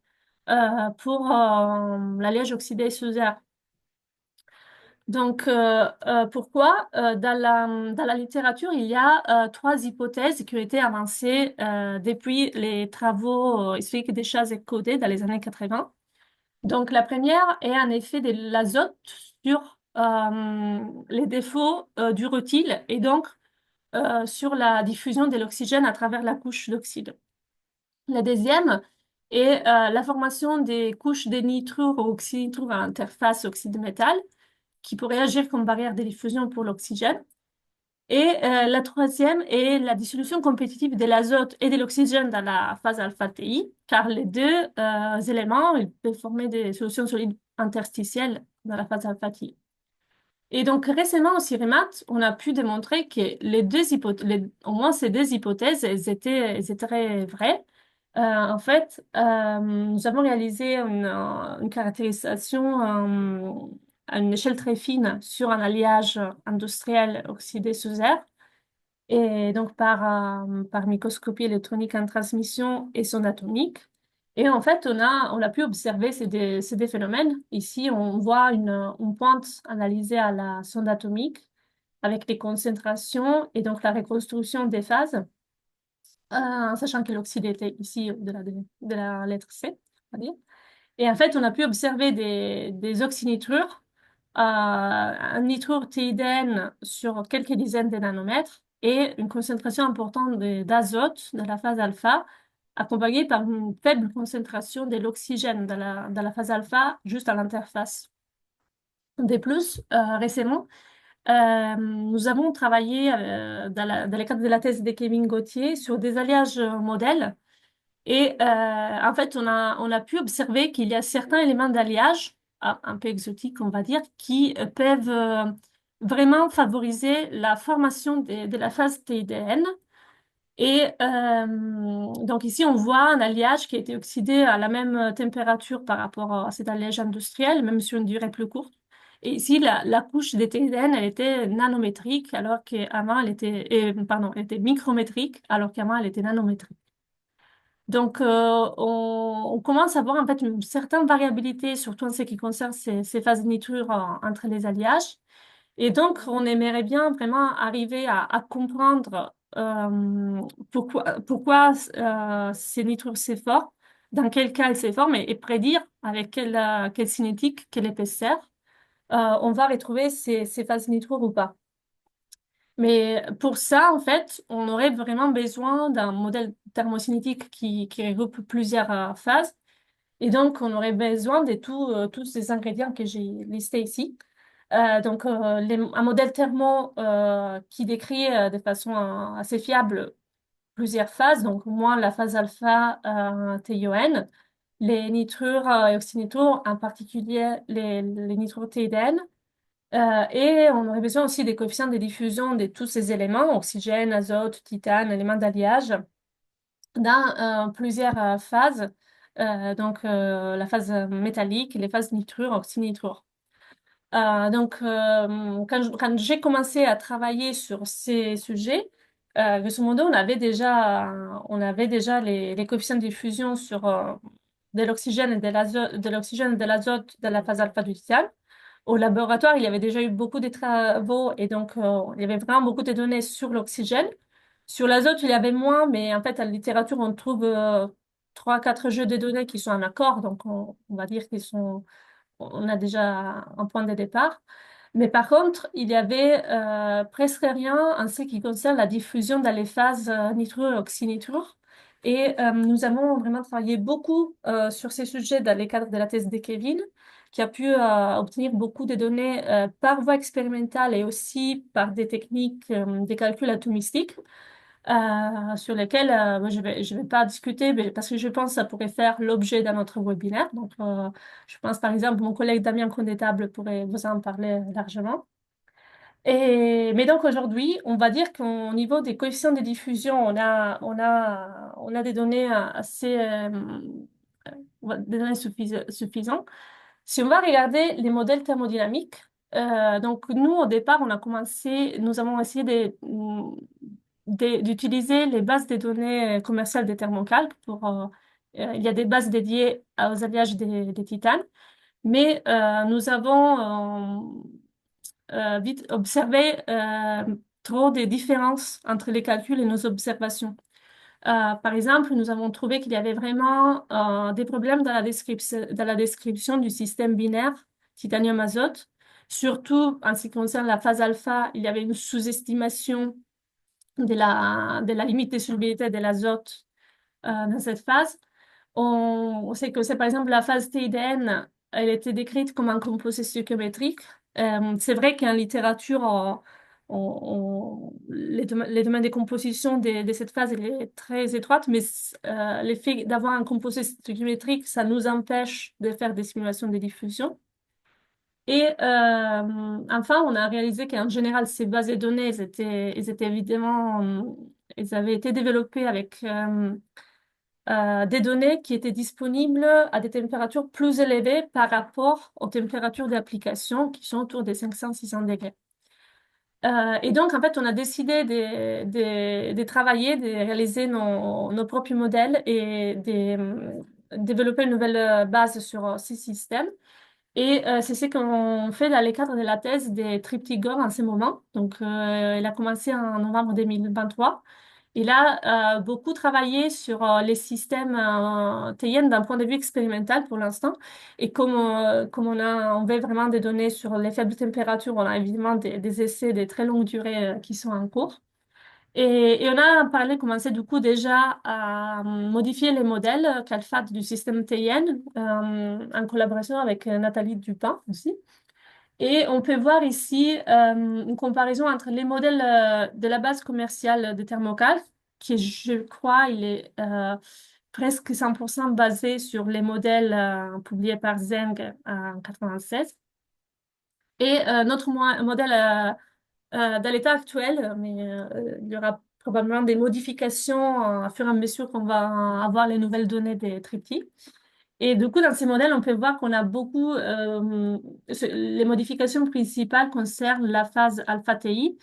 C: pour l'alliage oxydé sous air. Donc, pourquoi? Dans la littérature, il y a trois hypothèses qui ont été avancées depuis les travaux historiques des chasses codées dans les années 80. Donc, la première est un effet de l'azote sur les défauts du rutile et donc sur la diffusion de l'oxygène à travers la couche d'oxyde. La deuxième est la formation des couches de nitrure ou oxynitrure à l'interface oxyde-métal qui pourrait agir comme barrière de diffusion pour l'oxygène. Et la troisième est la dissolution compétitive de l'azote et de l'oxygène dans la phase alpha-TI, car les deux éléments ils peuvent former des solutions solides interstitielles dans la phase alpha-TI. Et donc récemment au CIRIMAT, on a pu démontrer que au moins ces deux hypothèses, elles étaient vraies. En fait, nous avons réalisé une caractérisation à une échelle très fine sur un alliage industriel oxydé sous air. Et donc par microscopie électronique en transmission et sonde atomique. Et en fait, on a pu observer ces deux phénomènes. Ici, on voit une pointe analysée à la sonde atomique avec les concentrations et donc la reconstruction des phases, en sachant que l'oxyde était ici de la lettre C, on va dire. Et en fait, on a pu observer des oxynitrures, un nitrure TIDN sur quelques dizaines de nanomètres et une concentration importante d'azote dans la phase alpha, accompagnée par une faible concentration de l'oxygène dans la phase alpha, juste à l'interface. De plus, récemment, nous avons travaillé dans le cadre de la thèse de Kevin Gauthier sur des alliages modèles et en fait, on a pu observer qu'il y a certains éléments d'alliage, un peu exotiques, on va dire, qui peuvent vraiment favoriser la formation de la phase TIDN. Et donc ici, on voit un alliage qui a été oxydé à la même température par rapport à cet alliage industriel, même sur une durée plus courte. Et ici, la couche des TIDN, elle était nanométrique, alors qu'avant, elle était micrométrique, alors qu'avant, elle était nanométrique. Donc, on commence à voir en fait une certaine variabilité, surtout en ce qui concerne ces phases de nitrure entre les alliages. Et donc, on aimerait bien vraiment arriver à comprendre pourquoi ces nitrures c'est fort, dans quel cas elles se forment et prédire avec quelle cinétique, quelle épaisseur on va retrouver ces phases de nitrure ou pas. Mais pour ça, en fait, on aurait vraiment besoin d'un modèle thermocinétique qui regroupe plusieurs phases. Et donc, on aurait besoin de tous ces ingrédients que j'ai listés ici. Un modèle thermo qui décrit de façon assez fiable plusieurs phases. Donc, au moins la phase alpha TiON, les nitrures et oxynitrures, en particulier les nitrures TIDN. Et on aurait besoin aussi des coefficients de diffusion de tous ces éléments, oxygène, azote, titane, éléments d'alliage, dans plusieurs phases. La phase métallique, les phases nitrure, oxynitrure. Quand j'ai commencé à travailler sur ces sujets, grosso modo, on avait déjà les coefficients de diffusion sur de l'oxygène et de l'oxygène et de l'azote de la phase alpha du titane. Au laboratoire, il y avait déjà eu beaucoup de travaux et il y avait vraiment beaucoup de données sur l'oxygène. Sur l'azote, il y avait moins, mais en fait, à la littérature, on trouve trois, quatre jeux de données qui sont en accord, donc on va dire qu'ils sont on a déjà un point de départ. Mais par contre, il y avait presque rien en ce qui concerne la diffusion dans les phases nitrure et oxynitrure. Et nous avons vraiment travaillé beaucoup sur ces sujets dans les cadres de la thèse de Kevin, qui a pu obtenir beaucoup de données par voie expérimentale et aussi par des techniques de calcul atomistique sur lesquels moi, je vais pas discuter mais parce que je pense que ça pourrait faire l'objet d'un autre webinaire. Je pense par exemple mon collègue Damien Condétable pourrait vous en parler largement. Mais donc aujourd'hui, on va dire qu'au niveau des coefficients de diffusion, on a des données assez des données suffisantes. Si on va regarder les modèles thermodynamiques, donc nous au départ, nous avons essayé d'utiliser les bases de données commerciales des thermocalques il y a des bases dédiées aux alliages des titanes, mais nous avons vite observé trop des différences entre les calculs et nos observations. Par exemple, nous avons trouvé qu'il y avait vraiment des problèmes dans la description du système binaire titanium-azote. Surtout en ce qui concerne la phase alpha, il y avait une sous-estimation de la limite de solubilité de l'azote dans cette phase. On sait que c'est par exemple la phase TIDN, elle était décrite comme un composé stoichiométrique. C'est vrai qu'en littérature, les domaines de composition de cette phase elle est très étroite, mais l'effet d'avoir un composé stoichiométrique, ça nous empêche de faire des simulations de diffusion. Et enfin, on a réalisé qu'en général, ces bases de données, elles étaient évidemment, elles avaient été développées avec des données qui étaient disponibles à des températures plus élevées par rapport aux températures d'application qui sont autour des 500-600 degrés. Et donc, en fait, on a décidé de travailler, de réaliser nos propres modèles et de développer une nouvelle base sur ces systèmes. Et c'est ce qu'on fait dans le cadre de la thèse des Triptygore en ce moment. Elle a commencé en novembre 2023. Il a beaucoup travaillé sur les systèmes TIN d'un point de vue expérimental pour l'instant. Et comme on veut vraiment des données sur les faibles températures, on a évidemment des essais de très longue durée qui sont en cours. Et on a parlé, commencé du coup déjà à modifier les modèles CalFAT du système TIN en collaboration avec Nathalie Dupin aussi. Et on peut voir ici une comparaison entre les modèles de la base commerciale de Thermocal, qui je crois, il est presque 100% basé sur les modèles publiés par Zeng en 96. Et notre modèle dans l'état actuel, mais il y aura probablement des modifications à fur et à mesure qu'on va avoir les nouvelles données des triptyques. Et du coup, dans ces modèles, on peut voir qu'on a beaucoup, les modifications principales concernent la phase alpha-TI,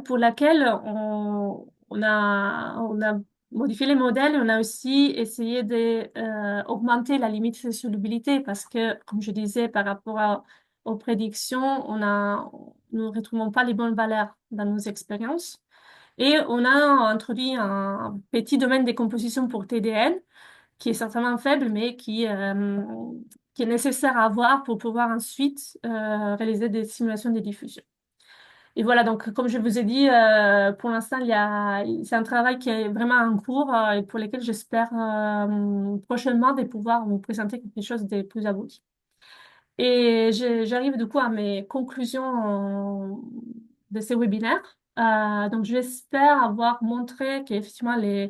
C: pour laquelle on a modifié les modèles et on a aussi essayé d'augmenter la limite de solubilité parce que, comme je disais, par rapport aux prédictions, nous ne retrouvons pas les bonnes valeurs dans nos expériences. Et on a introduit un petit domaine de composition pour TDN qui est certainement faible, mais qui est nécessaire à avoir pour pouvoir ensuite réaliser des simulations de diffusion. Et voilà, donc comme je vous ai dit, pour l'instant, c'est un travail qui est vraiment en cours et pour lequel j'espère prochainement de pouvoir vous présenter quelque chose de plus abouti. Et j'arrive du coup à mes conclusions de ces webinaires. Donc, j'espère avoir montré qu'effectivement, les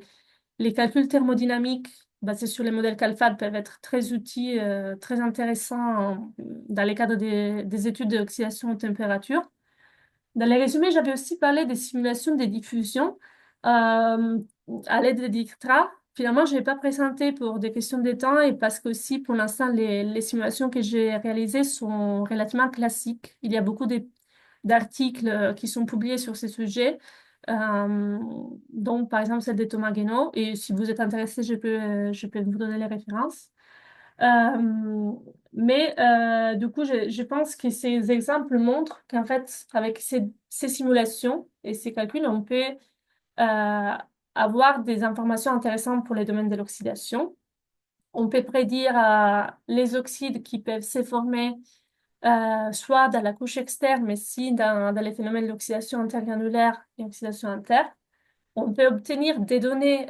C: calculs thermodynamiques basés sur les modèles CALFAD peuvent être très utiles, très intéressants dans les cadres des études d'oxydation de température. Dans les résumés, j'avais aussi parlé des simulations des diffusions euh, à l'aide d'ICTRA. Finalement, je ne l'ai pas présenté pour des questions de temps et parce que aussi, pour l'instant, les simulations que j'ai réalisées sont relativement classiques. Il y a beaucoup d'articles qui sont publiés sur ces sujets, euh, dont par exemple celle de Thomas Guénaud. Et si vous êtes intéressé, je peux vous donner les références. Euh, du coup, je pense que ces exemples montrent qu'en fait, avec ces simulations et ces calculs, on peut avoir des informations intéressantes pour les domaines de l'oxydation. On peut prédire les oxydes qui peuvent se former soit dans la couche externe, mais aussi dans les phénomènes d'oxydation intergranulaire et oxydation inter. On peut obtenir des données,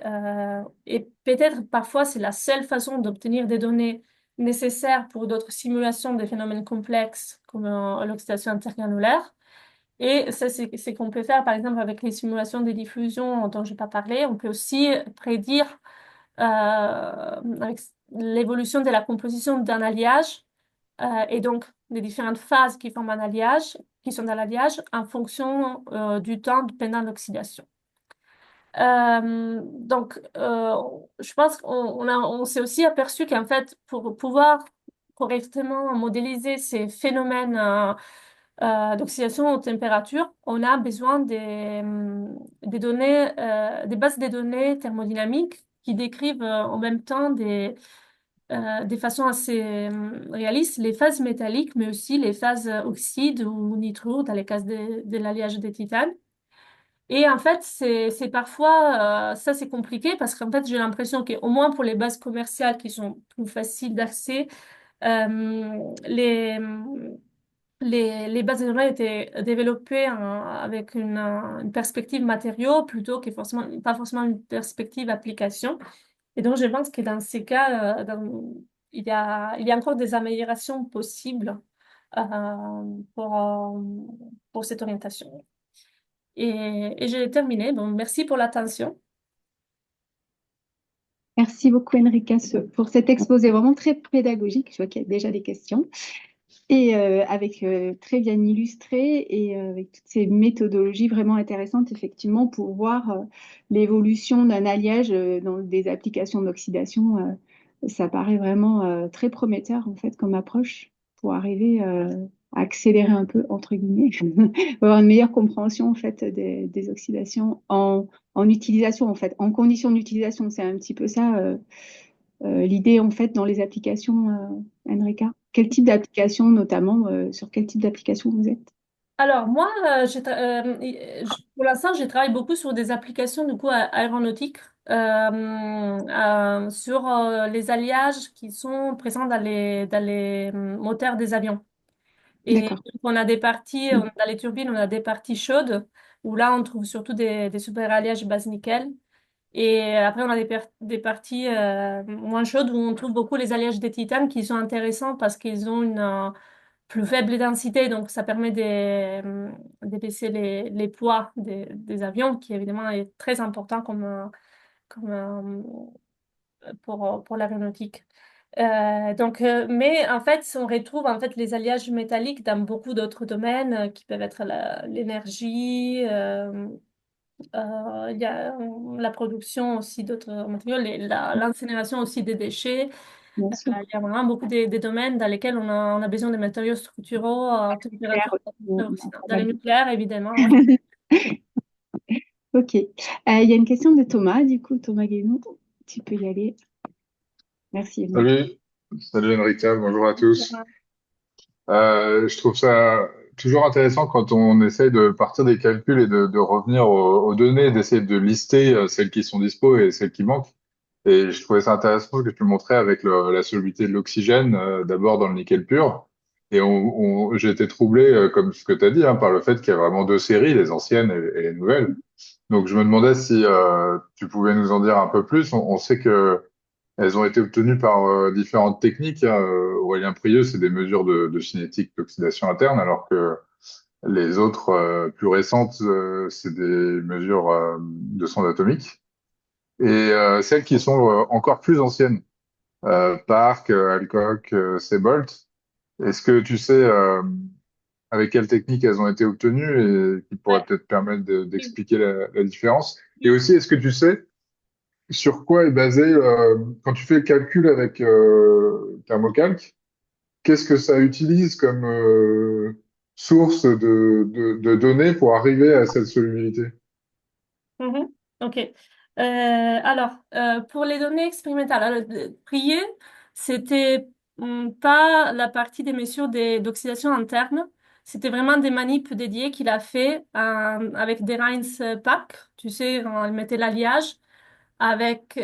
C: et peut-être parfois c'est la seule façon d'obtenir des données nécessaires pour d'autres simulations de phénomènes complexes comme l'oxydation intergranulaire. Et ça, c'est ce qu'on peut faire par exemple avec les simulations des diffusions dont je n'ai pas parlé. On peut aussi prédire avec l'évolution de la composition d'un alliage et donc les différentes phases qui forment un alliage, qui sont dans l'alliage en fonction du temps pendant l'oxydation. Je pense on s'est aussi aperçu qu'en fait, pour pouvoir correctement modéliser ces phénomènes d'oxydation aux températures, on a besoin des données, des bases de données thermodynamiques qui décrivent en même temps des façons assez réalistes les phases métalliques, mais aussi les phases oxyde ou nitrure dans les cas de l'alliage des titanes. Et en fait, c'est parfois, ça c'est compliqué parce qu'en fait, j'ai l'impression qu'au moins pour les bases commerciales qui sont plus faciles d'accès, euh, les, les bases de données étaient développées avec une perspective matériaux plutôt que forcément, pas forcément une perspective application. Et donc, je pense que dans ces cas, il y a encore des améliorations possibles pour, pour cette orientation. Et j'ai terminé. Donc, merci pour l'attention.
B: Merci beaucoup, Enrica, pour cet exposé vraiment très pédagogique. Je vois qu'il y a déjà des questions. Et avec très bien illustré et avec toutes ces méthodologies vraiment intéressantes, effectivement, pour voir l'évolution d'un alliage dans des applications d'oxydation. Ça paraît vraiment très prometteur, en fait, comme approche pour arriver à accélérer un peu, entre guillemets, pour avoir une meilleure compréhension, en fait, des oxydations en utilisation, en fait, en conditions d'utilisation. C'est un petit peu ça. L'idée, en fait, dans les applications, Enrica? Quel type d'application, notamment, sur quel type d'application vous êtes?
C: Alors, moi, pour l'instant, je travaille beaucoup sur des applications du coup aéronautiques, sur les alliages qui sont présents dans les moteurs des avions. Et
B: D'accord.
C: donc, on a des parties, dans les turbines, on a des parties chaudes, où là, on trouve surtout des super alliages base nickel. Et après, on a des parties moins chaudes où on trouve beaucoup les alliages des titanes qui sont intéressants parce qu'ils ont une plus faible densité, donc ça permet d'épaissir les poids des avions, qui évidemment est très important comme, pour l'aéronautique. Mais en fait, on retrouve en fait les alliages métalliques dans beaucoup d'autres domaines qui peuvent être l'énergie, il y a la production aussi d'autres matériaux, l'incinération aussi des déchets.
B: Bien sûr.
C: Il y a vraiment beaucoup de domaines dans lesquels on a besoin de matériaux structuraux à température
B: Claire,
C: dans le nucléaire, évidemment, oui.
B: Ok. Il y a une question de Thomas, du coup, Thomas Guénaud. Tu peux y aller. Merci, Enrica.
A: Salut, salut Enrica, bonjour à tous. Je trouve ça toujours intéressant quand on essaye de partir des calculs et de revenir aux données, d'essayer de lister celles qui sont dispo et celles qui manquent. Et je trouvais ça intéressant ce que tu montrais avec la solubilité de l'oxygène, d'abord dans le nickel pur. Et j'ai été troublé, comme ce que tu as dit, hein, par le fait qu'il y a vraiment deux séries, les anciennes et les nouvelles. Donc je me demandais si tu pouvais nous en dire un peu plus. On sait que elles ont été obtenues par différentes techniques, hein. Aurélien Prieux, c'est des mesures de cinétique d'oxydation interne, alors que les autres plus récentes, c'est des mesures de sonde atomique. Et celles qui sont encore plus anciennes, Park, Alcock, Sebolt, est-ce que tu sais avec quelle technique elles ont été obtenues et qui pourrait
C: Ouais.
A: peut-être permettre d'expliquer la différence? Et aussi, est-ce que tu sais sur quoi est basé, quand tu fais le calcul avec Thermocalc, qu'est-ce que ça utilise comme source de données pour arriver à cette solubilité?
C: Mhm. OK. Alors, pour les données expérimentales, alors, Prier, c'était pas la partie des mesures d'oxydation interne. C'était vraiment des manips dédiés qu'il a fait avec des Rhines pack. Tu sais, on mettait l'alliage avec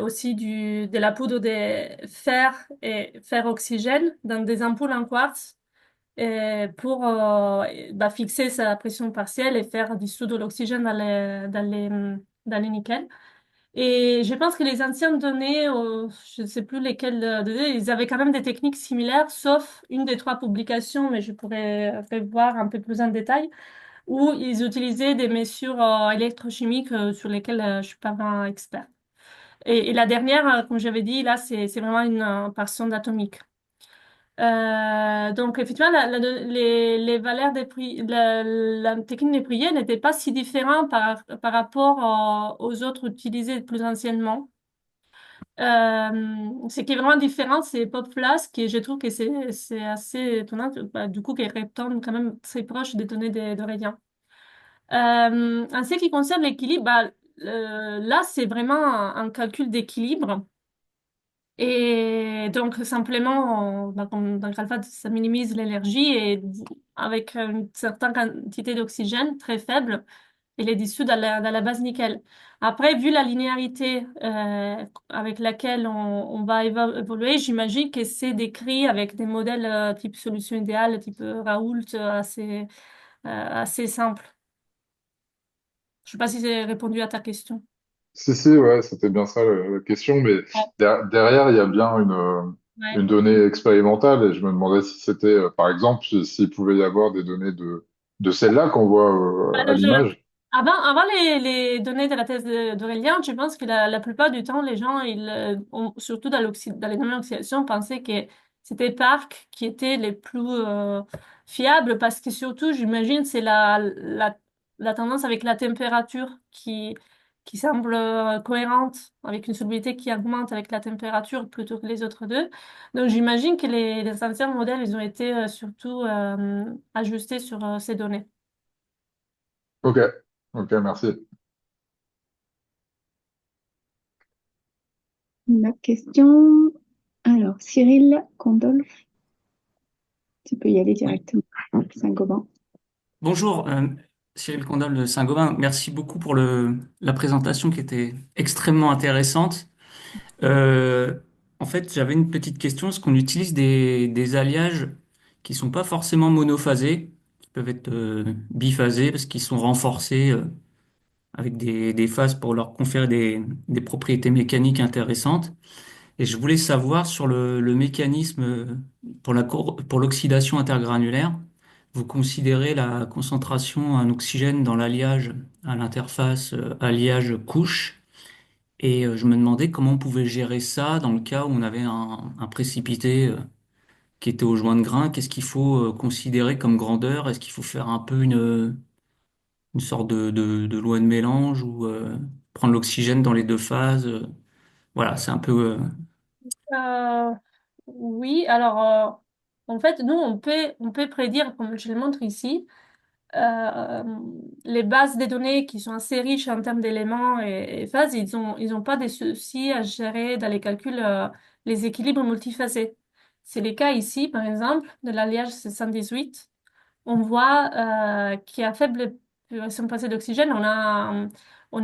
C: aussi de la poudre de fer et fer oxygène dans des ampoules en quartz pour fixer sa pression partielle et faire dissoudre l'oxygène dans les nickels. Et je pense que les anciennes données, je ne sais plus lesquelles données, ils avaient quand même des techniques similaires, sauf une des trois publications, mais je pourrais revoir un peu plus en détail, où ils utilisaient des mesures électrochimiques sur lesquelles je suis pas vraiment expert. Et la dernière, comme j'avais dit, là, c'est vraiment une par sonde atomique. Donc, effectivement, les valeurs des prix, la technique des prières n'était pas si différente par rapport aux autres utilisées plus anciennement. Ce qui est vraiment différent, c'est Pop Flask, et je trouve que c'est assez étonnant, du coup, qu'elle retombe quand même très proche des données d'Aurélien. En ce qui concerne l'équilibre, là, c'est vraiment un calcul d'équilibre. Et donc, simplement, comme dans Alpha, ça minimise l'énergie et avec une certaine quantité d'oxygène très faible, il est dissous dans la base nickel. Après, vu la linéarité avec laquelle on va évoluer, j'imagine que c'est décrit avec des modèles type solution idéale, type Raoult, assez simple. Je sais pas si j'ai répondu à ta question.
A: Si, si, ouais, c'était bien ça la question, mais
C: Ouais.
A: derrière, il y a bien
C: Ouais.
A: une donnée expérimentale et je me demandais si c'était, par exemple, s'il pouvait y avoir des données de celle-là qu'on voit à
C: Alors,
A: l'image.
C: avant les données de la thèse d'Aurélien, je pense que la plupart du temps, les gens, ils ont, surtout dans les domaines d'oxydation, pensaient que c'était Parc qui était les plus fiables parce que surtout, j'imagine, c'est la tendance avec la température qui semble cohérente avec une solubilité qui augmente avec la température plutôt que les autres deux. Donc, j'imagine que les anciens modèles, ils ont été surtout ajustés sur ces données.
A: Ok, ok, merci.
B: Une autre question. Alors, Cyril Condolphe, tu peux y aller
D: Oui.
B: directement. Saint-Gobain.
D: Bonjour, Cyril Condal de Saint-Gobain. Merci beaucoup pour la présentation qui était extrêmement intéressante. Euh, En fait, j'avais une petite question. Est-ce qu'on utilise des alliages qui sont pas forcément monophasés, qui peuvent être biphasés parce qu'ils sont renforcés avec des phases pour leur conférer des propriétés mécaniques intéressantes? Et je voulais savoir sur le mécanisme pour l'oxydation intergranulaire, vous considérez la concentration en oxygène dans l'alliage à l'interface alliage couche. Et je me demandais comment on pouvait gérer ça dans le cas où on avait un précipité qui était au joint de grain. Qu'est-ce qu'il faut considérer comme grandeur? Est-ce qu'il faut faire un peu une sorte de loi de mélange ou prendre l'oxygène dans les deux phases? Voilà, c'est un peu...
C: Euh, oui, alors en fait, nous, on peut prédire, comme je le montre ici, euh, les bases des données qui sont assez riches en termes d'éléments et phases, ils ont pas de soucis à gérer dans les calculs les équilibres multiphasés. C'est le cas ici, par exemple, de l'alliage 718. On voit qu'il y a faible pression passée d'oxygène. On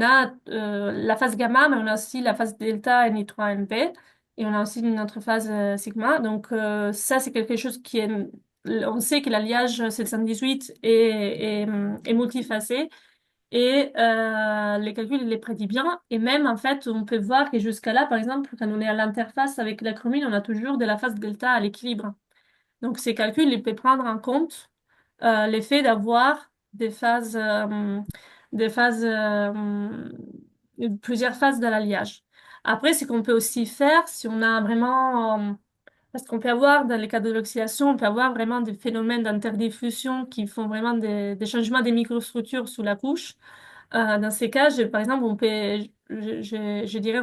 C: a la phase gamma, mais on a aussi la phase delta Ni3NP. et on a aussi une autre phase sigma. Donc ça, c'est quelque chose qui est... On sait que l'alliage 718 est multifacé et les calculs, il les prédit bien. Et même, en fait, on peut voir que jusqu'à là, par exemple, quand on est à l'interface avec la chromine, on a toujours de la phase delta à l'équilibre. Donc ces calculs, ils peuvent prendre en compte l'effet d'avoir des phases, plusieurs phases dans l'alliage. Après, ce qu'on peut aussi faire, si on a vraiment, parce qu'on peut avoir, dans les cas de l'oxydation, on peut avoir vraiment des phénomènes d'interdiffusion qui font vraiment des changements des microstructures sous la couche. Dans ces cas, par exemple, on peut, je dirais,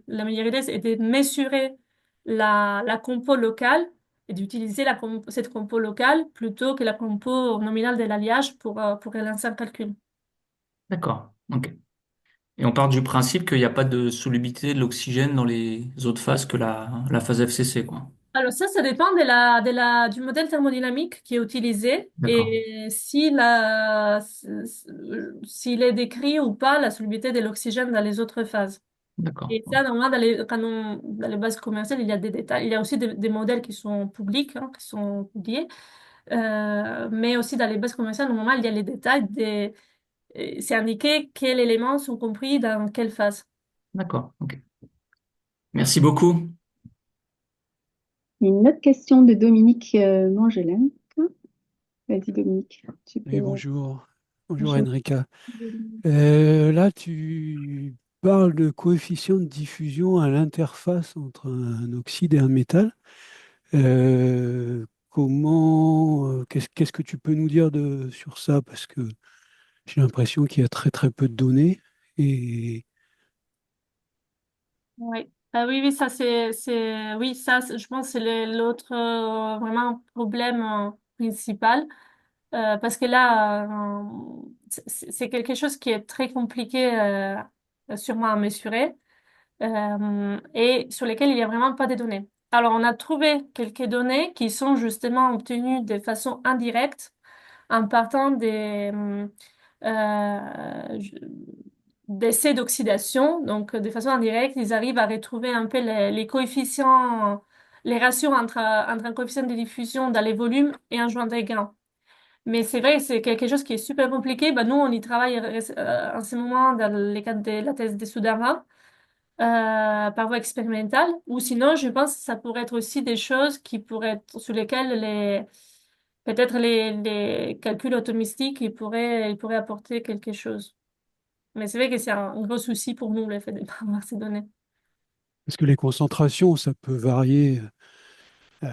C: la meilleure idée, c'est de mesurer la compo locale et d'utiliser cette compo locale plutôt que la compo nominale de l'alliage pour relancer un calcul.
D: D'accord. Ok. Et on part du principe qu'il n'y a pas de solubilité de l'oxygène dans les autres phases que la phase FCC, quoi.
C: Alors ça dépend du modèle thermodynamique qui est utilisé
D: D'accord.
C: et s'il est décrit ou pas la solubilité de l'oxygène dans les autres phases.
D: D'accord.
C: Et ça, normalement, dans les bases commerciales, il y a des détails. Il y a aussi des modèles qui sont publics, hein, qui sont publiés. Mais aussi dans les bases commerciales, normalement, il y a les détails c'est indiqué quels éléments sont compris dans quelle phase.
D: D'accord. Ok. Merci beaucoup.
B: Une autre question de Dominique Mangelin. Vas-y Dominique, tu peux.
E: Oui, bonjour. Bonjour
B: Bonjour.
E: Enrica. Là, tu parles de coefficient de diffusion à l'interface entre un oxyde et un métal. Qu'est-ce que tu peux nous dire sur ça? Parce que j'ai l'impression qu'il y a très très peu de données. Et
C: Oui. Ah oui, oui, oui, je pense que c'est l'autre vraiment problème principal. Parce que là, c'est quelque chose qui est très compliqué sûrement à mesurer et sur lesquels il n'y a vraiment pas de données. Alors, on a trouvé quelques données qui sont justement obtenues de façon indirecte en partant euh, d'essais d'oxydation. Donc, de façon indirecte, ils arrivent à retrouver un peu les coefficients, les ratios entre un coefficient de diffusion dans les volumes et un joint grand. Mais c'est vrai, c'est quelque chose qui est super compliqué. Nous, on y travaille en ce moment dans le cadre de la thèse de Soudara, par voie expérimentale. Ou sinon, je pense que ça pourrait être aussi des choses qui pourraient être, sur lesquelles peut-être les calculs atomistiques, ils pourraient apporter quelque chose. Mais c'est vrai que c'est un gros souci pour nous, le fait de ne pas avoir ces données.
E: parce que les concentrations, ça peut varier euh,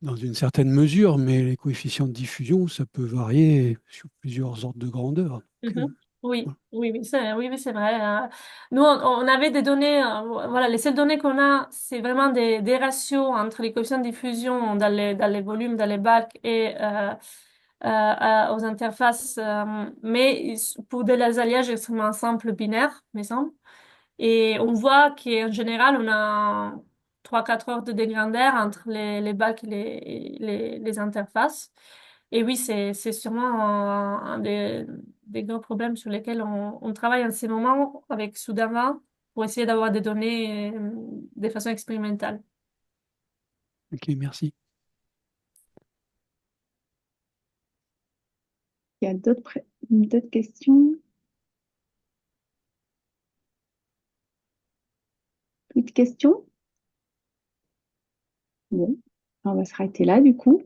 E: dans une certaine mesure, mais les coefficients de diffusion, ça peut varier sur plusieurs ordres de grandeur. Donc,
C: Mhm. Oui,
E: voilà.
C: oui, c'est vrai. Nous, on avait des données, voilà, les seules données qu'on a, c'est vraiment des ratios entre les coefficients de diffusion dans les volumes, dans les bacs et aux interfaces, mais pour des alliages extrêmement simples binaires, me semble. Et on voit qu'en général, on a 3-4 heures de dégrandeur entre les bacs et les interfaces. Et oui, c'est sûrement un des gros problèmes sur lesquels on travaille en ce moment avec Soudama pour essayer d'avoir des données de façon expérimentale.
E: Ok, merci.
B: Il y a d'autres questions? Plus de questions? Bon, on va s'arrêter là du coup.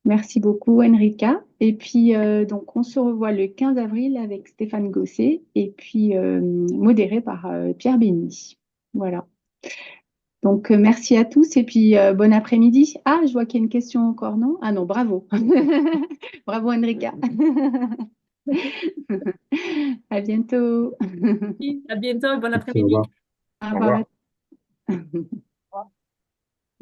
B: Merci beaucoup Enrica. Et puis donc on se revoit le 15 avril avec Stéphane Gosset et puis modéré par Pierre Bény. Voilà. Donc merci à tous et puis bon après-midi. Ah, je vois qu'il y a une question encore, non? Ah non, bravo. Bravo Enrica. À bientôt.
C: À bientôt et bon
A: Merci, au revoir.
C: après-midi.
B: Au
A: Au
B: revoir.
A: revoir.